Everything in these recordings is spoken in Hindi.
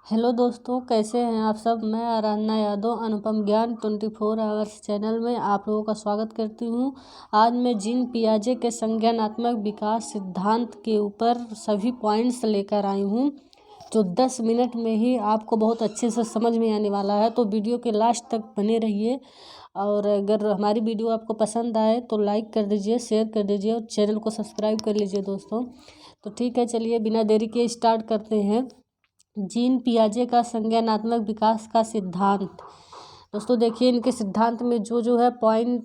हेलो दोस्तों, कैसे हैं आप सब। मैं आराधना यादव अनुपम ज्ञान 24 आवर्स चैनल में आप लोगों का स्वागत करती हूं। आज मैं जीन पियाजे के संज्ञानात्मक विकास सिद्धांत के ऊपर सभी पॉइंट्स लेकर आई हूं, जो 10 मिनट में ही आपको बहुत अच्छे से समझ में आने वाला है। तो वीडियो के लास्ट तक बने रहिए, और अगर हमारी वीडियो आपको पसंद आए तो लाइक कर दीजिए, शेयर कर दीजिए और चैनल को सब्सक्राइब कर लीजिए दोस्तों। तो ठीक है, चलिए बिना देरी के स्टार्ट करते हैं। जीन पियाजे का संज्ञानात्मक विकास का सिद्धांत। दोस्तों देखिए, इनके सिद्धांत में जो है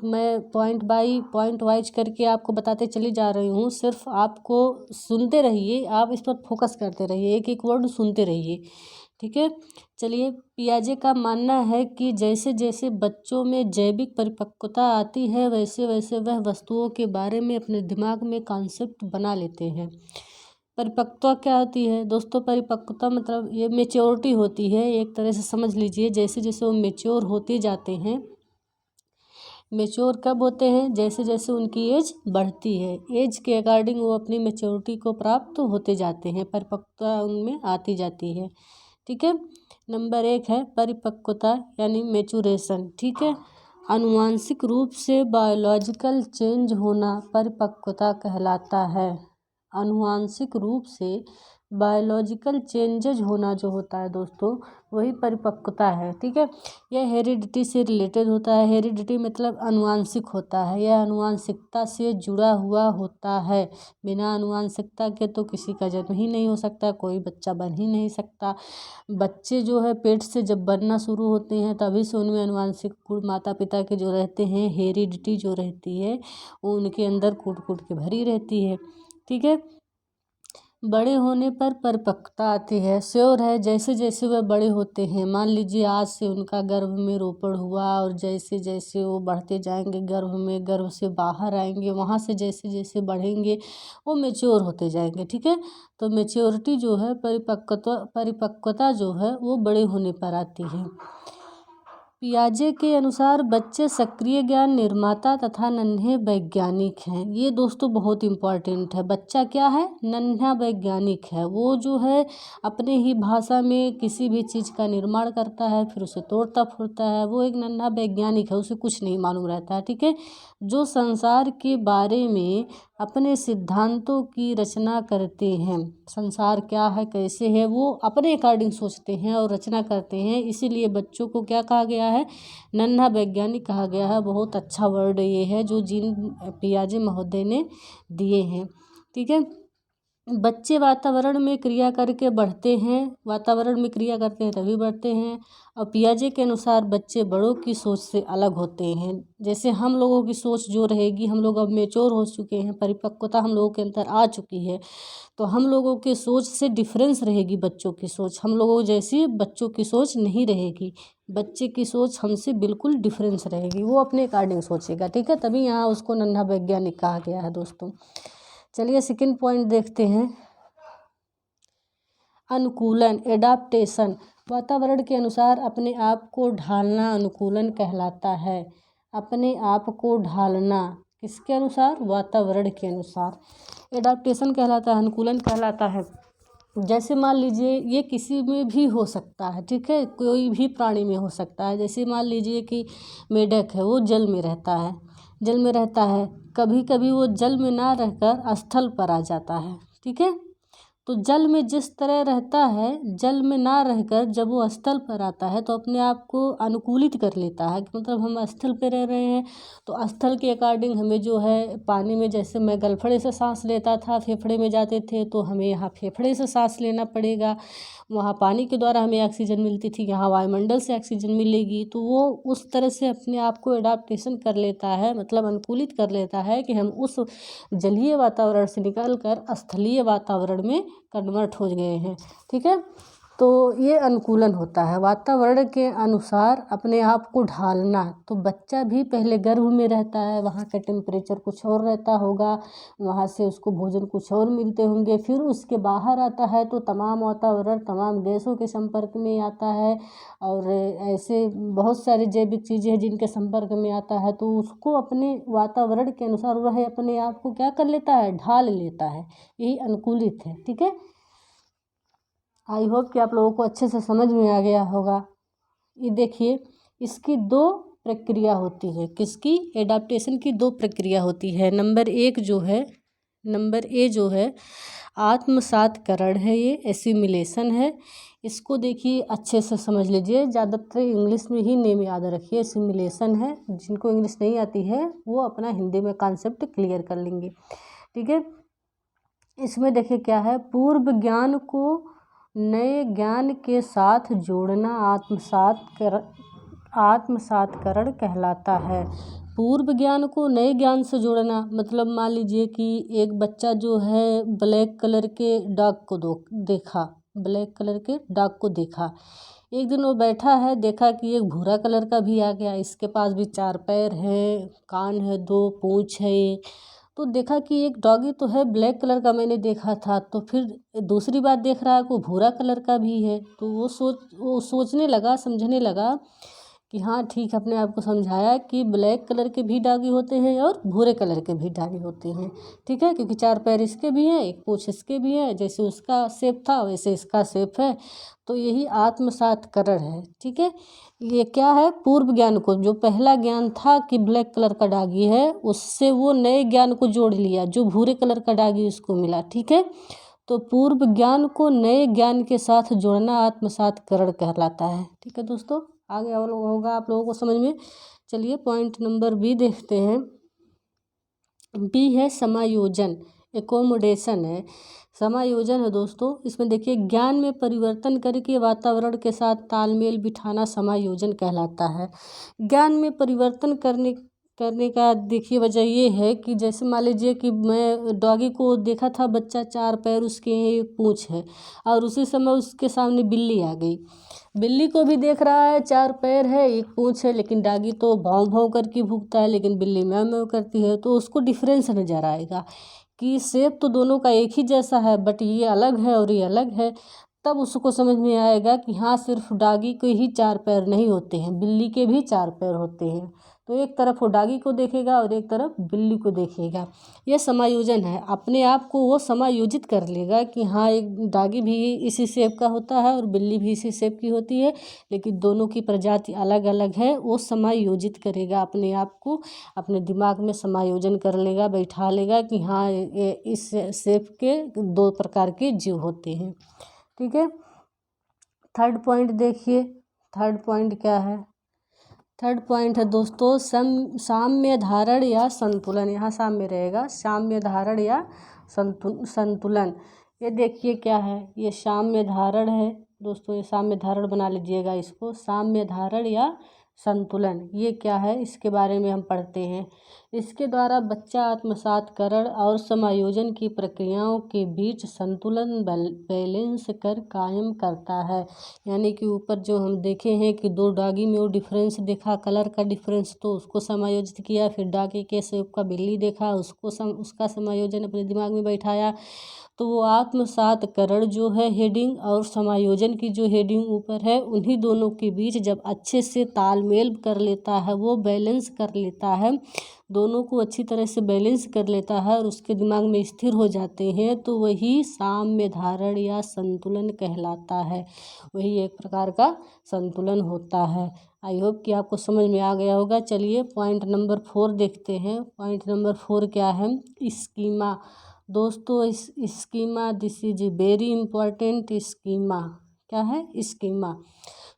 मैं पॉइंट बाई पॉइंट वाइज करके आपको बताते चली जा रही हूँ। सिर्फ आपको सुनते रहिए, आप इस पर फोकस करते रहिए, एक एक वर्ड सुनते रहिए, ठीक है। चलिए, पियाजे का मानना है कि जैसे जैसे बच्चों में जैविक परिपक्वता आती है, वैसे वैसे वह वस्तुओं के बारे में अपने दिमाग में कॉन्सेप्ट बना लेते हैं। परिपक्वता क्या होती है दोस्तों? परिपक्वता मतलब ये मेच्योरिटी होती है, एक तरह से समझ लीजिए। जैसे जैसे वो मेच्योर होते जाते हैं, मेच्योर कब होते हैं? जैसे जैसे उनकी एज बढ़ती है, एज के अकॉर्डिंग वो अपनी मेच्योरिटी को प्राप्त होते जाते हैं, परिपक्वता उनमें आती जाती है, ठीक है। नंबर 1 है परिपक्वता यानी मेचुरेशन, ठीक है। आनुवांशिक रूप से बायोलॉजिकल चेंज होना परिपक्वता कहलाता है। आनुवांशिक रूप से बायोलॉजिकल चेंजेज होना जो होता है दोस्तों, वही परिपक्वता है, ठीक है। यह हेरिडिटी से रिलेटेड होता है। हेरिडिटी मतलब आनुवांशिक होता है, यह आनुवांशिकता से जुड़ा हुआ होता है। बिना आनुवांशिकता के तो किसी का जन्म ही नहीं हो सकता, कोई बच्चा बन ही नहीं सकता। बच्चे जो है पेट से जब बनना शुरू होते हैं तभी से उनमें आनुवांशिक गुण माता पिता के जो रहते हैं, हेरिडिटी जो रहती है वो उनके अंदर कूट कूट के भरी रहती है, ठीक है। बड़े होने पर परिपक्वता आती है, श्योर है। जैसे जैसे वह बड़े होते हैं, मान लीजिए आज से उनका गर्भ में रोपण हुआ, और जैसे जैसे वो बढ़ते जाएंगे गर्भ में, गर्भ से बाहर आएंगे, वहाँ से जैसे जैसे बढ़ेंगे वो मेच्योर होते जाएंगे, ठीक है। तो मेच्योरिटी जो है, परिपक्वता जो है वो बड़े होने पर आती है। पियाजे के अनुसार बच्चे सक्रिय ज्ञान निर्माता तथा नन्हे वैज्ञानिक हैं। ये दोस्तों बहुत इम्पॉर्टेंट है। बच्चा क्या है? नन्हा वैज्ञानिक है। वो जो है अपने ही भाषा में किसी भी चीज़ का निर्माण करता है, फिर उसे तोड़ता फुड़ता है। वो एक नन्हा वैज्ञानिक है, उसे कुछ नहीं मालूम रहता है, ठीक है। जो संसार के बारे में अपने सिद्धांतों की रचना करते हैं, संसार क्या है, कैसे है, वो अपने अकॉर्डिंग सोचते हैं और रचना करते हैं। इसीलिए बच्चों को क्या कहा गया है? नन्हा वैज्ञानिक कहा गया है। बहुत अच्छा वर्ड ये है जो जीन पियाजे महोदय ने दिए हैं, ठीक है। बच्चे वातावरण में क्रिया करके बढ़ते हैं, वातावरण में क्रिया करते हैं तभी बढ़ते हैं। और पियाजे के अनुसार बच्चे बड़ों की सोच से अलग होते हैं। जैसे हम लोगों की सोच जो रहेगी, हम लोग अब मेच्योर हो चुके हैं, परिपक्वता हम लोगों के अंदर आ चुकी है, तो हम लोगों की सोच से डिफरेंस रहेगी बच्चों की सोच। हम लोगों जैसी बच्चों की सोच नहीं रहेगी। बच्चे की सोच हमसे बिल्कुल डिफरेंस रहेगी, वो अपने अकॉर्डिंग सोचेगा, ठीक है। तभी यहाँ उसको नन्हा वैज्ञानिक कहा गया है दोस्तों। चलिए सेकंड पॉइंट देखते हैं। अनुकूलन, एडाप्टेशन। वातावरण के अनुसार अपने आप को ढालना अनुकूलन कहलाता है। अपने आप को ढालना किसके अनुसार? वातावरण के अनुसार। एडाप्टेशन कहलाता है, अनुकूलन कहलाता है। जैसे मान लीजिए ये किसी में भी हो सकता है, ठीक है, कोई भी प्राणी में हो सकता है। जैसे मान लीजिए कि मेढक है, वो जल में रहता है, जल में रहता है। कभी कभी वो जल में ना रहकर स्थल पर आ जाता है, ठीक है। तो जल में जिस तरह रहता है, जल में ना रहकर जब वो स्थल पर आता है तो अपने आप को अनुकूलित कर लेता है। मतलब हम स्थल पे रह रहे हैं तो स्थल के अकॉर्डिंग हमें जो है पानी में, जैसे मैं गलफड़े से सांस लेता था, फेफड़े में जाते थे, तो हमें यहाँ फेफड़े से सांस लेना पड़ेगा। वहाँ पानी के द्वारा हमें ऑक्सीजन मिलती थी, यहाँ वायुमंडल से ऑक्सीजन मिलेगी। तो वो उस तरह से अपने आप को एडाप्टेशन कर लेता है, मतलब अनुकूलित कर लेता है कि हम उस जलीय वातावरण से निकल कर स्थलीय वातावरण में कन्वर्ट हो गए हैं, ठीक है। तो ये अनुकूलन होता है, वातावरण के अनुसार अपने आप को ढालना। तो बच्चा भी पहले गर्भ में रहता है, वहाँ का टेम्परेचर कुछ और रहता होगा, वहाँ से उसको भोजन कुछ और मिलते होंगे, फिर उसके बाहर आता है तो तमाम वातावरण तमाम गैसों के संपर्क में आता है, और ऐसे बहुत सारी जैविक चीज़ें हैं जिनके संपर्क में आता है। तो उसको अपने वातावरण के अनुसार वह अपने आप को क्या कर लेता है? ढाल लेता है। यही अनुकूलित है, ठीक है। आई होप कि आप लोगों को अच्छे से समझ में आ गया होगा। ये देखिए, इसकी दो प्रक्रिया होती है। किसकी? एडाप्टेशन की दो प्रक्रिया होती है। नंबर ए जो है आत्मसातकरण है, ये एसिमिलेशन है। इसको देखिए अच्छे से समझ लीजिए, ज़्यादातर इंग्लिश में ही नेम याद रखिए। एसिमिलेशन है, जिनको इंग्लिश नहीं आती है वो अपना हिंदी में कॉन्सेप्ट क्लियर कर लेंगे, ठीक है। इसमें देखिए क्या है, पूर्व ज्ञान को नए ज्ञान के साथ जोड़ना आत्मसातकरण कहलाता है। पूर्व ज्ञान को नए ज्ञान से जोड़ना मतलब मान लीजिए कि एक बच्चा जो है ब्लैक कलर के डॉग को देखा। एक दिन वो बैठा है, देखा कि एक भूरा कलर का भी आ गया, इसके पास भी 4 पैर है, कान है, 2 पूँछ है। तो देखा कि एक डॉगी तो है ब्लैक कलर का, मैंने देखा था। तो फिर दूसरी बार देख रहा है कि भूरा कलर का भी है। तो वो सोचने लगा, समझने लगा कि हाँ ठीक, अपने आप को समझाया कि ब्लैक कलर के भी डॉगी होते हैं और भूरे कलर के भी डॉगी होते हैं, ठीक है। क्योंकि 4 पैर इसके भी हैं, एक पूँछ इसके भी है, जैसे उसका शेप था वैसे इसका शेप है। तो यही आत्मसातकरण है, ठीक है। ये क्या है, पूर्व ज्ञान को, जो पहला ज्ञान था कि ब्लैक कलर का डॉगी है, उससे वो नए ज्ञान को जोड़ लिया, जो भूरे कलर का डॉगी उसको मिला, ठीक है। तो पूर्व ज्ञान को नए ज्ञान के साथ जोड़ना आत्मसातकरण कहलाता है, ठीक है दोस्तों। आगे और होगा आप लोगों को समझ में। चलिए पॉइंट नंबर बी देखते हैं। बी है समायोजन, एकोमोडेशन है, समायोजन है दोस्तों। इसमें देखिए, ज्ञान में परिवर्तन करके वातावरण के साथ तालमेल बिठाना समायोजन कहलाता है। ज्ञान में परिवर्तन करने का देखिए वजह ये है कि जैसे मान लीजिए कि मैं डॉगी को देखा था, बच्चा 4 पैर उसके हैं, एक पूँछ है, और उसी समय उसके सामने बिल्ली आ गई। बिल्ली को भी देख रहा है, 4 पैर है, एक पूँछ है, लेकिन डॉगी तो भौं भौं करके भूखता है, लेकिन बिल्ली म्याऊं म्याऊं करती है। तो उसको डिफरेंस नज़र आएगा कि शेप तो दोनों का एक ही जैसा है, बट ये अलग है और ये अलग है। तब उसको समझ में आएगा कि हाँ, सिर्फ डॉगी के ही 4 पैर नहीं होते हैं, बिल्ली के भी 4 पैर होते हैं। तो एक तरफ वो डॉगी को देखेगा और एक तरफ बिल्ली को देखेगा। ये समायोजन है, अपने आप को वो समायोजित कर लेगा कि हाँ, एक डॉगी भी इसी शेप का होता है और बिल्ली भी इसी शेप की होती है, लेकिन दोनों की प्रजाति अलग अलग है। वो समायोजित करेगा अपने आप को, अपने दिमाग में समायोजन कर लेगा, बैठा लेगा कि हाँ, ये इस शेप के 2 प्रकार के जीव होते हैं, ठीक है। थर्ड पॉइंट देखिए, थर्ड पॉइंट क्या है? थर्ड पॉइंट है दोस्तों साम्य धारण या संतुलन। यहाँ साम्य रहेगा, साम्य धारण या संतुलन। ये देखिए क्या है, ये साम्य धारण है दोस्तों, ये साम्य धारण बना लीजिएगा इसको, साम्य धारण या संतुलन। ये क्या है, इसके बारे में हम पढ़ते हैं। इसके द्वारा बच्चा आत्मसातकरण और समायोजन की प्रक्रियाओं के बीच संतुलन बैलेंस कर कायम करता है। यानी कि ऊपर जो हम देखे हैं कि 2 डॉगी में वो डिफरेंस देखा, कलर का डिफरेंस, तो उसको समायोजित किया। फिर डॉगी के शेप का बिल्ली देखा, उसका समायोजन अपने दिमाग में बैठाया। तो वो आत्मसातकरण जो है हेडिंग और समायोजन की जो हेडिंग ऊपर है, उन्हीं दोनों के बीच जब अच्छे से तालमेल कर लेता है, वो बैलेंस कर लेता है, दोनों को अच्छी तरह से बैलेंस कर लेता है और उसके दिमाग में स्थिर हो जाते हैं, तो वही साम्य धारण या संतुलन कहलाता है। वही एक प्रकार का संतुलन होता है। आई होप कि आपको समझ में आ गया होगा। चलिए पॉइंट नंबर 4 देखते हैं। पॉइंट नंबर 4 क्या है? स्कीमा। दोस्तों schema, this is very important. Schema क्या है? स्कीमा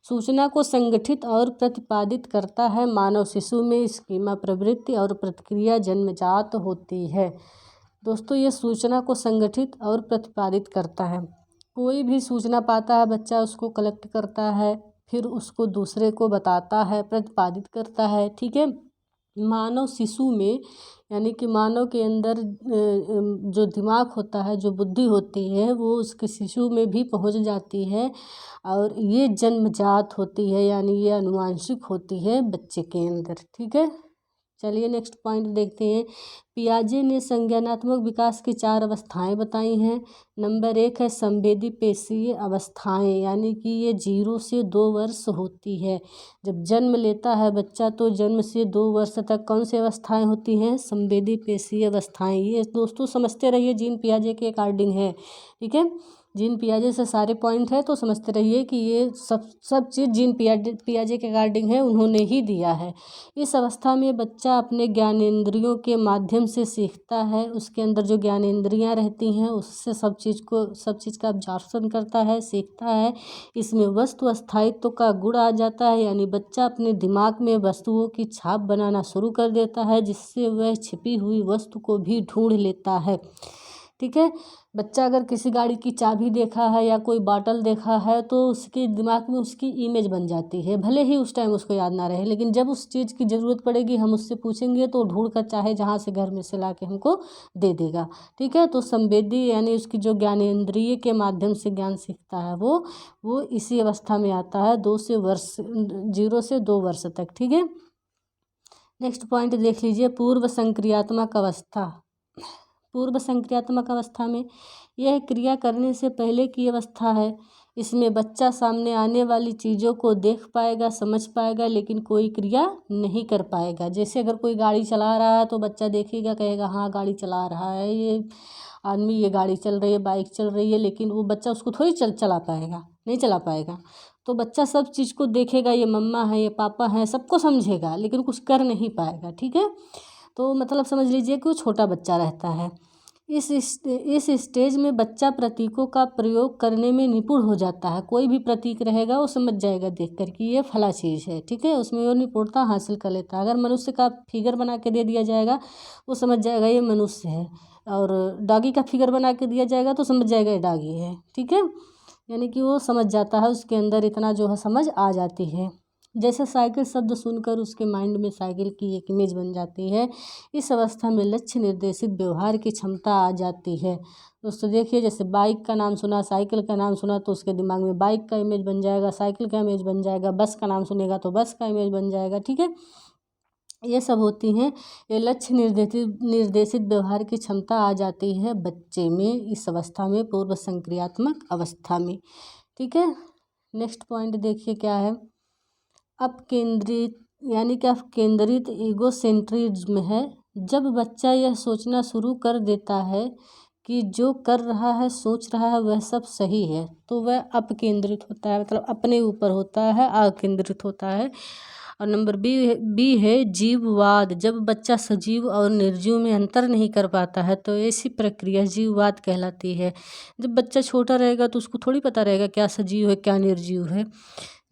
सूचना को संगठित और प्रतिपादित करता है। मानव शिशु में स्कीमा प्रवृत्ति और प्रतिक्रिया जन्मजात होती है। दोस्तों ये सूचना को संगठित और प्रतिपादित करता है। कोई भी सूचना पाता है बच्चा, उसको कलेक्ट करता है, फिर उसको दूसरे को बताता है, प्रतिपादित करता है, ठीक है। मानव शिशु में यानी कि मानव के अंदर जो दिमाग होता है, जो बुद्धि होती है, वो उसके शिशु में भी पहुंच जाती है और ये जन्मजात होती है, यानी ये आनुवांशिक होती है बच्चे के अंदर, ठीक है। चलिए नेक्स्ट पॉइंट देखते हैं। पियाजे ने संज्ञानात्मक विकास की 4 अवस्थाएं बताई हैं। नंबर 1 है संवेदी पेशीय अवस्थाएं, यानी कि ये 0 से 2 वर्ष होती है। जब जन्म लेता है बच्चा तो जन्म से 2 वर्ष तक कौन सी अवस्थाएं होती हैं? संवेदी पेशीय अवस्थाएं। ये दोस्तों समझते रहिए, जीन पियाजे के अकॉर्डिंग है, ठीक है। जीन पियाजे से सारे पॉइंट है, तो समझते रहिए कि ये सब चीज़ जीन पियाजे के अकॉर्डिंग है, उन्होंने ही दिया है। इस अवस्था में बच्चा अपने ज्ञानेंद्रियों के माध्यम से सीखता है, उसके अंदर जो ज्ञानेंद्रियाँ रहती हैं उससे सब चीज़ का ऑब्जर्वेशन करता है, सीखता है। इसमें वस्तु स्थायित्व का गुण आ जाता है, यानी बच्चा अपने दिमाग में वस्तुओं की छाप बनाना शुरू कर देता है, जिससे वह छिपी हुई वस्तु को भी ढूंढ लेता है। ठीक है, बच्चा अगर किसी गाड़ी की चाबी देखा है या कोई बॉटल देखा है तो उसके दिमाग में उसकी इमेज बन जाती है, भले ही उस टाइम उसको याद ना रहे, लेकिन जब उस चीज़ की ज़रूरत पड़ेगी हम उससे पूछेंगे तो ढूंढ कर चाहे जहाँ से घर में से ला के हमको दे देगा। ठीक है, तो संवेदी यानी उसकी जो ज्ञानेंद्रिय के माध्यम से ज्ञान सीखता है वो इसी अवस्था में आता है, 0 से 2 वर्ष तक। ठीक है, नेक्स्ट पॉइंट देख लीजिए, पूर्व संक्रियात्मक अवस्था। पूर्व संक्रियात्मक अवस्था में यह क्रिया करने से पहले की अवस्था है। इसमें बच्चा सामने आने वाली चीज़ों को देख पाएगा, समझ पाएगा, लेकिन कोई क्रिया नहीं कर पाएगा। जैसे अगर कोई गाड़ी चला रहा है तो बच्चा देखेगा, कहेगा हाँ गाड़ी चला रहा है ये आदमी, ये गाड़ी चल रही है, बाइक चल रही है, लेकिन वो बच्चा उसको थोड़ी चला पाएगा, नहीं चला पाएगा। तो बच्चा सब चीज़ को देखेगा, ये मम्मा है, ये पापा है, सबको समझेगा, लेकिन कुछ कर नहीं पाएगा। ठीक है, तो मतलब समझ लीजिए कि वो छोटा बच्चा रहता है। इस स्टेज में बच्चा प्रतीकों का प्रयोग करने में निपुण हो जाता है। कोई भी प्रतीक रहेगा वो समझ जाएगा देख कर कि ये फला चीज़ है। ठीक है, उसमें वो निपुणता हासिल कर लेता है। अगर मनुष्य का फिगर बना के दे दिया जाएगा वो समझ जाएगा ये मनुष्य है, और डॉगी का फिगर बना के दिया जाएगा तो समझ जाएगा ये डॉगी है। ठीक है, यानी कि वो समझ जाता है, उसके अंदर इतना जो है समझ आ जाती है। जैसे साइकिल शब्द सुनकर उसके माइंड में साइकिल की एक इमेज बन जाती है। इस अवस्था में लक्ष्य निर्देशित व्यवहार की क्षमता आ जाती है। दोस्तों देखिए, जैसे बाइक का नाम सुना, साइकिल का नाम सुना तो उसके दिमाग में बाइक का इमेज बन जाएगा, साइकिल का इमेज बन जाएगा, बस का नाम सुनेगा तो बस का इमेज बन जाएगा। ठीक है, ये सब होती हैं, ये लक्ष्य निर्देशित व्यवहार की क्षमता आ जाती है बच्चे में इस अवस्था में, पूर्व संक्रियात्मक अवस्था में। ठीक है, नेक्स्ट पॉइंट देखिए क्या है, अपकेंद्रित यानी कि अपकेंद्रित ईगोसेंट्रिज्म है। जब बच्चा यह सोचना शुरू कर देता है कि जो कर रहा है, सोच रहा है, वह सब सही है, तो वह अपकेंद्रित होता है, मतलब अपने ऊपर होता है, अकेंद्रित होता है। और नंबर बी है जीववाद। जब बच्चा सजीव और निर्जीव में अंतर नहीं कर पाता है तो ऐसी प्रक्रिया जीववाद कहलाती है। जब बच्चा छोटा रहेगा तो उसको थोड़ी पता रहेगा क्या सजीव है क्या निर्जीव है।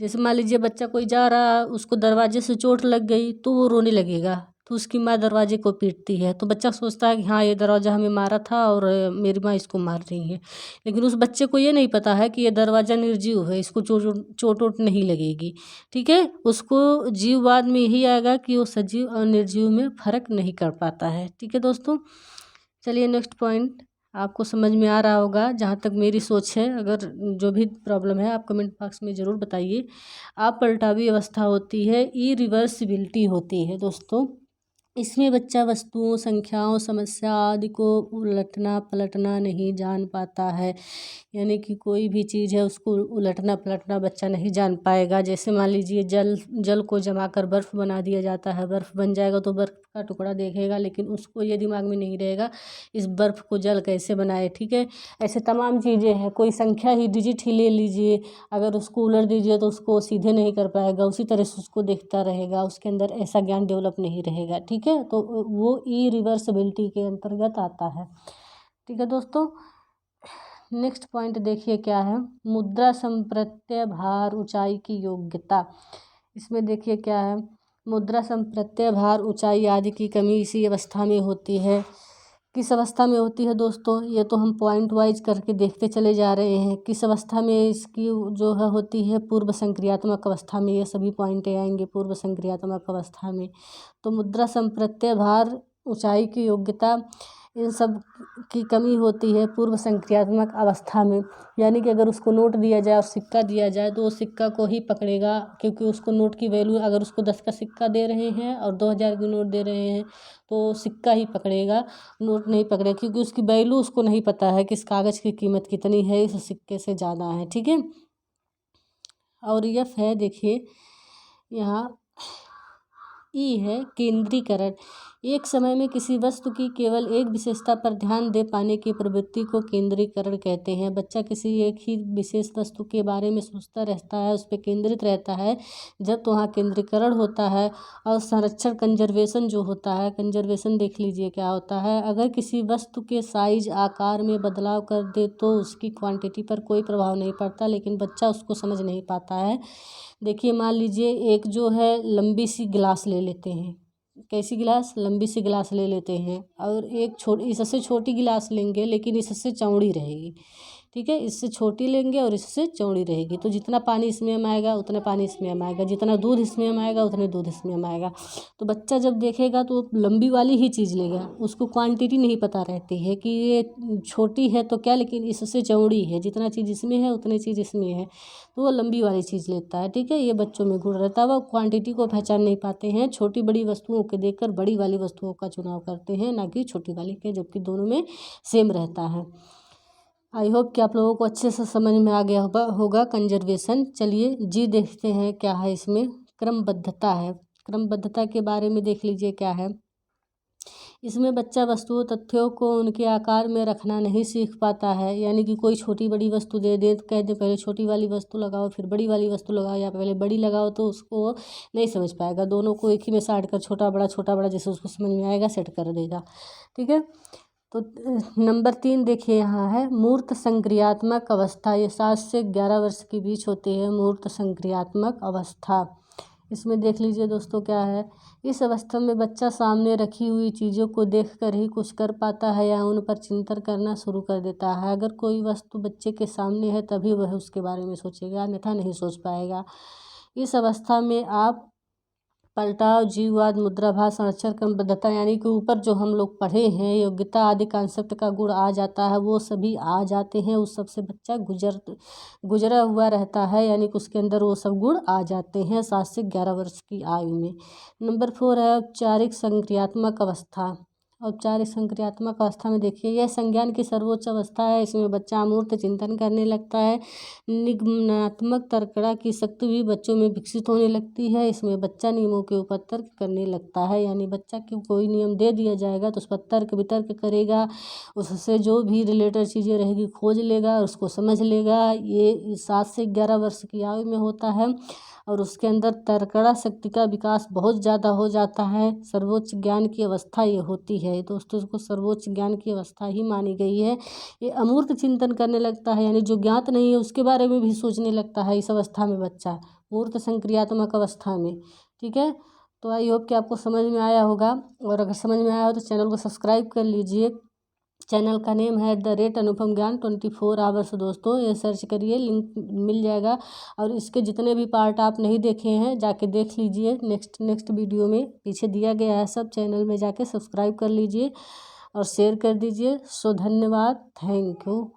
जैसे मान लीजिए बच्चा कोई जा रहा, उसको दरवाजे से चोट लग गई तो वो रोने लगेगा, तो उसकी माँ दरवाजे को पीटती है, तो बच्चा सोचता है कि हाँ ये दरवाज़ा हमें मारा था और मेरी माँ इसको मार रही है। लेकिन उस बच्चे को ये नहीं पता है कि ये दरवाज़ा निर्जीव है, इसको चोट वोट नहीं लगेगी। ठीक है, उसको जीववाद में यही आएगा कि वो सजीव और निर्जीव में फ़र्क नहीं कर पाता है। ठीक है दोस्तों, चलिए नेक्स्ट पॉइंट आपको समझ में आ रहा होगा जहाँ तक मेरी सोच है। अगर जो भी प्रॉब्लम है आप कमेंट बॉक्स में ज़रूर बताइए। आप पलटावी अवस्था होती है, इरिवर्सिबिलिटी होती है दोस्तों। इसमें बच्चा वस्तुओं, संख्याओं, समस्या आदि को उलटना पलटना नहीं जान पाता है, यानी कि कोई भी चीज़ है उसको उलटना पलटना बच्चा नहीं जान पाएगा। जैसे मान लीजिए जल को जमा कर बर्फ़ बना दिया जाता है, बर्फ़ बन जाएगा तो बर्फ़ का टुकड़ा देखेगा, लेकिन उसको ये दिमाग में नहीं रहेगा इस बर्फ़ को जल कैसे बनाए। ठीक है, ऐसे तमाम चीज़ें हैं, कोई संख्या ही डिजिट ही ले लीजिए, अगर उसको उलट दीजिए तो उसको सीधे नहीं कर पाएगा, उसी तरह से उसको देखता रहेगा, उसके अंदर ऐसा ज्ञान डेवलप नहीं रहेगा। ठीक है, तो वो इरिवर्सिबिलिटी के अंतर्गत आता है। ठीक है दोस्तों, नेक्स्ट पॉइंट देखिए क्या है, मुद्रा संप्रत्यय भार ऊंचाई की योग्यता। इसमें देखिए क्या है, मुद्रा संप्रत्यय भार ऊंचाई आदि की कमी इसी अवस्था में होती है। किस अवस्था में होती है दोस्तों, ये तो हम पॉइंट वाइज करके देखते चले जा रहे हैं। किस अवस्था में इसकी जो है होती है, पूर्व संक्रियात्मक अवस्था में, ये सभी पॉइंटें आएंगे पूर्व संक्रियात्मक अवस्था में। तो मुद्रा संप्रत्यय भार ऊंचाई की योग्यता इन सब की कमी होती है पूर्व संक्रियात्मक अवस्था में। यानी कि अगर उसको नोट दिया जाए और सिक्का दिया जाए तो वो सिक्का को ही पकड़ेगा, क्योंकि उसको नोट की वैल्यू, अगर उसको 10 का सिक्का दे रहे हैं और 2000 की नोट दे रहे हैं तो सिक्का ही पकड़ेगा, नोट नहीं पकड़ेगा, क्योंकि उसकी वैल्यू उसको नहीं पता है कि इस कागज़ की कीमत कितनी है, इस सिक्के से ज़्यादा है। ठीक है, और यह है देखिए यहाँ ई है केंद्रीकरण। एक समय में किसी वस्तु की केवल एक विशेषता पर ध्यान दे पाने की प्रवृत्ति को केंद्रीकरण कहते हैं। बच्चा किसी एक ही विशेष वस्तु के बारे में सोचता रहता है, उस पर केंद्रित रहता है जब तो वहाँ केंद्रीकरण होता है। और संरक्षण कंजर्वेशन जो होता है, कंजर्वेशन देख लीजिए क्या होता है। अगर किसी वस्तु के साइज आकार में बदलाव कर दे तो उसकी क्वांटिटी पर कोई प्रभाव नहीं पड़ता, लेकिन बच्चा उसको समझ नहीं पाता है। देखिए मान लीजिए एक जो है लंबी सी गिलास ले लेते हैं, कैसी गिलास, लंबी सी गिलास ले लेते हैं, और एक इससे छोटी गिलास लेंगे लेकिन इससे चौड़ी रहेगी, ठीक है, इससे छोटी लेंगे और इससे चौड़ी रहेगी, तो जितना पानी इसमें आएगा उतना पानी इसमें आएगा, जितना दूध इसमें आएगा उतने दूध इसमें आएगा। तो बच्चा जब देखेगा तो लंबी वाली ही चीज़ लेगा, उसको क्वांटिटी नहीं पता रहती है कि ये छोटी है तो क्या, लेकिन इससे चौड़ी है, जितना चीज़ इसमें है उतनी चीज़ इसमें है, तो वो लंबी वाली चीज़ लेता है, ठीक है। ये बच्चों में गुण रहता है, वो क्वांटिटी को पहचान नहीं पाते हैं, छोटी बड़ी वस्तुओं को देखकर बड़ी वाली वस्तुओं का चुनाव करते हैं, ना कि छोटी वाली के, जबकि दोनों में सेम रहता है। आई होप कि आप लोगों को अच्छे से समझ में आ गया होगा कंजर्वेशन। चलिए जी देखते हैं क्या है इसमें। क्रमबद्धता है, क्रमबद्धता के बारे में देख लीजिए क्या है। इसमें बच्चा वस्तुओं तथ्यों को उनके आकार में रखना नहीं सीख पाता है, यानी कि कोई छोटी बड़ी वस्तु दे दे तो कह दे पहले छोटी वाली वस्तु लगाओ फिर बड़ी वाली वस्तु लगाओ, या पहले बड़ी लगाओ, तो उसको नहीं समझ पाएगा। दोनों को एक ही में साट कर छोटा बड़ा जैसे उसको समझ में आएगा सेट कर देगा, ठीक है। तो नंबर 3 देखिए यहाँ है मूर्त संक्रियात्मक अवस्था। ये 7 से 11 वर्ष के बीच होती है मूर्त संक्रियात्मक अवस्था। इसमें देख लीजिए दोस्तों क्या है। इस अवस्था में बच्चा सामने रखी हुई चीज़ों को देखकर ही कुछ कर पाता है या उन पर चिंतन करना शुरू कर देता है। अगर कोई वस्तु बच्चे के सामने है तभी वह उसके बारे में सोचेगा, अन्यथा नहीं सोच पाएगा। इस अवस्था में आप पलटाव, जीववाद, मुद्राभास, संरक्षण, क्रमबद्धता, यानी कि ऊपर जो हम लोग पढ़े हैं योग्यता आदि कॉन्सेप्ट का गुण आ जाता है, वो सभी आ जाते हैं। उस सबसे बच्चा गुजरा हुआ रहता है, यानी कि उसके अंदर वो सब गुण आ जाते हैं 7 से 11 वर्ष की आयु में। नंबर 4 है औपचारिक संक्रियात्मक अवस्था। औपचारिक संक्रियात्मक अवस्था में देखिए यह संज्ञान की सर्वोच्च अवस्था है। इसमें बच्चा अमूर्त चिंतन करने लगता है। निगमनात्मक तर्कणा की शक्ति भी बच्चों में विकसित होने लगती है। इसमें बच्चा नियमों के ऊपर तर्क करने लगता है, यानी बच्चा को कोई नियम दे दिया जाएगा तो उस पर तर्क वितर्क करेगा, उससे जो भी रिलेटेड चीज़ें रहेगी खोज लेगा, उसको समझ लेगा। ये 7 से 11 वर्ष की आयु में होता है और उसके अंदर तर्कणा शक्ति का विकास बहुत ज़्यादा हो जाता है। सर्वोच्च ज्ञान की अवस्था ये होती है दोस्तों, इसको सर्वोच्च ज्ञान की अवस्था ही मानी गई है। ये अमूर्त चिंतन करने लगता है, यानी जो ज्ञात नहीं है उसके बारे में भी सोचने लगता है इस अवस्था में बच्चा, मूर्त संक्रियात्मक अवस्था में, ठीक है। तो आई होप कि आपको समझ में आया होगा, और अगर समझ में आया हो तो चैनल को सब्सक्राइब कर लीजिए। चैनल का नेम है @अनुपम ज्ञान 24 आवर्स दोस्तों, ये सर्च करिए, लिंक मिल जाएगा। और इसके जितने भी पार्ट आप नहीं देखे हैं जाके देख लीजिए, नेक्स्ट वीडियो में पीछे दिया गया है सब, चैनल में जाके सब्सक्राइब कर लीजिए और शेयर कर दीजिए। सो धन्यवाद, थैंक यू।